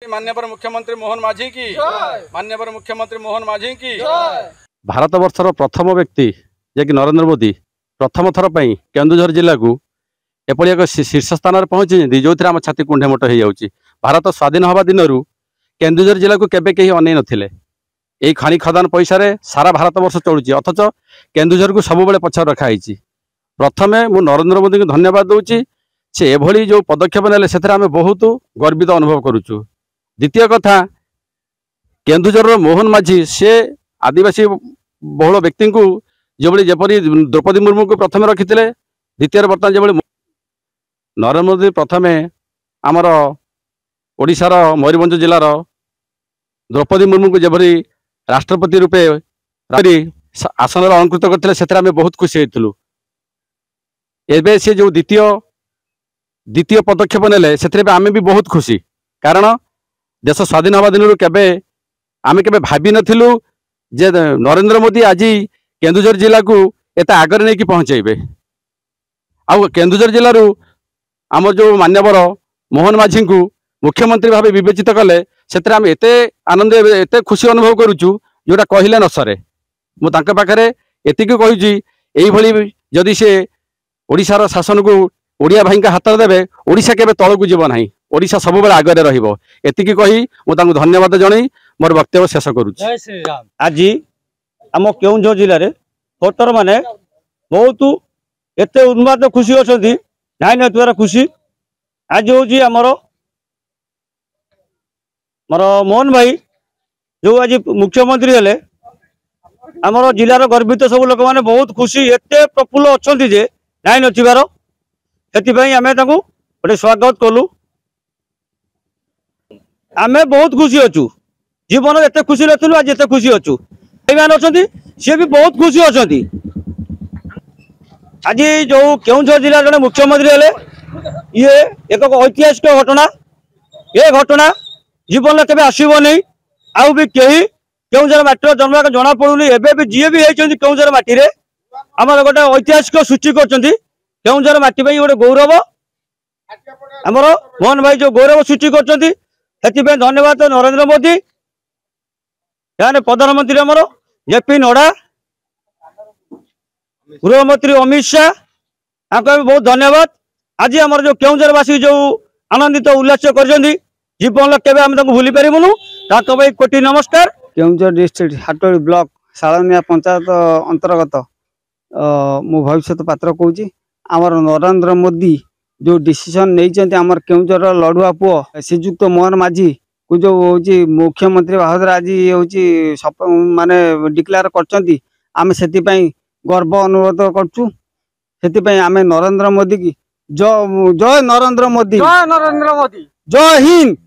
माननीय मुख्यमंत्री मोहन माझी की माननीय मुख्यमंत्री मोहन माझी की भारत वर्षर प्रथम व्यक्ति जे कि नरेंद्र मोदी प्रथम थर पर केन्दुझर जिला को एपरी एक शीर्ष स्थान में पहुंची जो आम छाती कुंडेमोट हो जाऊँगी। भारत स्वाधीन हवा दिन केन्दुझर जिला को केबे कहीं अनै नथिले। यही खनि खदान पैसा सारा भारत वर्ष चलुची अथच केन्दुझर को सब बेले पछ रखाई। प्रथमे मु नरेंद्र मोदी को धन्यवाद दूची से एभली जो पदक्षेप नेले से आम बहुत गर्वित अनुभव करुचु। द्वितीय कथा केन्दुझर मोहन माझी से आदिवासी बहुल व्यक्ति को जो जपरी द्रौपदी मुर्मू को प्रथम रखी द्वितीय बर्तमान जो नरेंद्र मोदी प्रथमे आमर ओडिशार मयूरभंज जिलार द्रौपदी मुर्मू को जपरी राष्ट्रपति रूपे आसन अलंकृत करते से बहुत खुशी होइथिलु। एबे से जो द्वितीय पदक्षेप नेले से आम भी बहुत खुशी कारण देश स्वाधीन हवा दिन केबे आम केबे भाभी नथिलु जे नरेंद्र मोदी आज केन्दुझर जिला को एत आगे नहीं पहुँचेबे। आउ केन्दुझर जिलू आम जो मान्यवर मोहन माझी को मुख्यमंत्री भाव विवेचित कले से आम एत आनंद एत खुशी अनुभव करुचु जोटा कहले न सरे। मुझे पाखे एतिक कही जदि से ओडिशार शासन को ओडिया भाई हाथ में देवे ओडिशा केबे तलकू जीव ना ओडिशा सब बेले आगे रही कही मुझे धन्यवाद जन मोर वक्तव्य शेष करुच्ची। आज आम केन्दुझर जिले में भोटर माने बहुत एत उन्माद खुशी अच्छा नाई नथार खुशी। आज हूँ आमर मोहन भाई जो आज मुख्यमंत्री हेले आमर जिलार गर्वित सब लोक मैंने बहुत खुशी एत प्रफुल्ल अच्छा जे नाई नथार से आम गोटे स्वागत कलु। आम बहुत खुशी अच्छु जीवन एत खुशी नु आज एत खुशी अच्छु अच्छा सी भी बहुत खुशी अच्छा। आज जो केन्दुझर जिला जड़े मुख्यमंत्री हेले ये एक ऐतिहासिक घटना। ये घटना जीवन में आसब नहीं आउ भी कहीं केन्दुझर माटी जन्म जना पड़ूनी एवं भी जी भी केन्दुझर माटी आम गोटे ऐतिहासिक सृष्टि कर केन्दुझर माटी गोटे गौरव आमर मोहन भाई जो गौरव सृष्टि कर धन्यवाद नरेंद्र मोदी यानी प्रधानमंत्री आमर जेपी नड्डा गृहमंत्री अमित शाह आपको बहुत धन्यवाद। आज आमर जो केन्दुझरवासी जो आनंदित उल्लास कर जीवन केवे आम भूली पारूनु कोटि नमस्कार। केन्दुझर डिस्ट्रिक्ट हाटोड़ी ब्लॉक सालनिया पंचायत अंतर्गत मु भविष्य पात्र कहूँ आमर नरेंद्र मोदी जो डिसीजन नहीं आमर केन्दुझर लड़ुआ पुओ श्रीजुक्त मोहन माझी को जो हूँ मुख्यमंत्री भाव आज हूँ माने डिक्लेयर कर आम से गर्व अनुरोध करचु। से आम नरेंद्र मोदी की जय नरेंद्र मोदी जय हिंद।